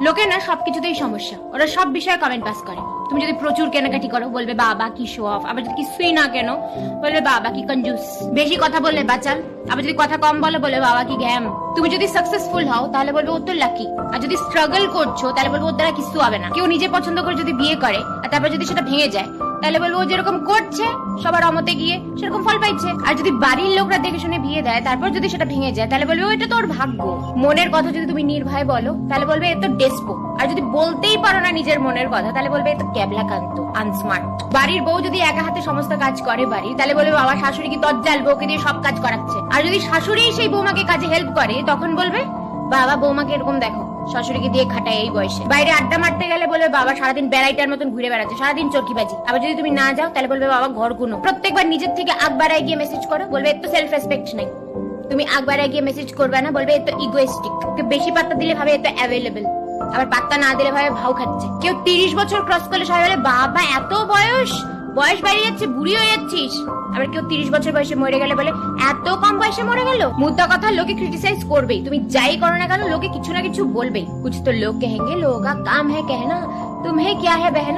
লোকে না সবকিছুতেই সমস্যা, ওরা সব বিষয়ে কমেন্ট পাস করে। তুমি যদি প্রচুর কেনাকাটি করো বলবে বাবা কি শো অফ, আবার যদি কিছুই না কেন বলবে বাবা কি কঞ্জুস, বেশি কথা বললে বাচাল, আবার যদি কথা কম বলো বলে বাবা কি গ্যাম। তুমি যদি সাকসেসফুল হও তাহলে বলবে ও তো লাকি, আর যদি স্ট্রাগল করছো তাহলে বলবে ওর দ্বারা কিছু হবে না। কেউ নিজে পছন্দ করে যদি বিয়ে করে আর তারপর যদি সেটা ভেঙে যায় তাহলে বলবো ও যেরকম করছে সবার অমতে গিয়ে সেরকম ফল পাইছে। আর যদি বাড়ির লোকরা দেখে শুনে বিয়ে দেয় তারপর যদি সেটা ভেঙে যায় তাহলে বলবে ওইটা তোর ভাগ্য। মনের কথা যদি তুমি নির্ভয়ে বলো তাহলে বলবে এ তো ডেসপো, আর যদি বলতেই পারো না নিজের মনের কথা তাহলে বলবে এ তো ক্যাবলাকান্ত, আনস্মার্ট। বাড়ির বউ যদি একা হাতে সমস্ত কাজ করে বাড়ি তাহলে বলবে বাবা শাশুড়ি কি দজ্জাল, বউকে দিয়ে সব কাজ করাচ্ছে। আর যদি শাশুড়ি সেই বৌমাকে কাজে হেল্প করে তখন বলবে বাবা বৌমাকে এরকম দেখো শাশুড়িকে দিয়ে খাটায় এই বয়সে। বাইরে আড্ডা মারতে গেলে বলবে বাবা সারাদিন বেড়াইটার মতন ঘুরে বেড়াচ্ছে, সারাদিন চরকিবাজি। আবার যদি তুমি না যাও তাহলে বলবে বাবা ঘর গুনো। প্রত্যেকবার নিজের থেকে আগ বাড়ায় গিয়ে মেসেজ করো বলবে এর তো সেলফ রেসপেক্ট নাই। তুমি আগ বাড়ায় গিয়ে মেসেজ করবে না বলবে এর তো ইগোয়েস্টিক। বেশি পাত্তা দিলে ভাবে এর তো অ্যাভেলেবল, আবার পাত্তা না দিলে ভাবে ভাও খাচ্ছে। কেউ 30 বছর ক্রস করলে সবাই বলে বাবা এত বয়স, বয়স বাড়িয়ে যাচ্ছে, বুড়ি হয়ে যাচ্ছিস। আবার কেউ 30 বছর বয়সে মরে গেলে বলে এত কম বয়সে মরে গেল। মুদ্রা কথা লোকে ক্রিটিসাইজ করবেই, তুমি যাই করো না কেন লোকে কিছু না কিছু বলবেই। কুছ তো লোক কহেंगे, लोगों का काम है कहना, तुम्हें क्या है बहना।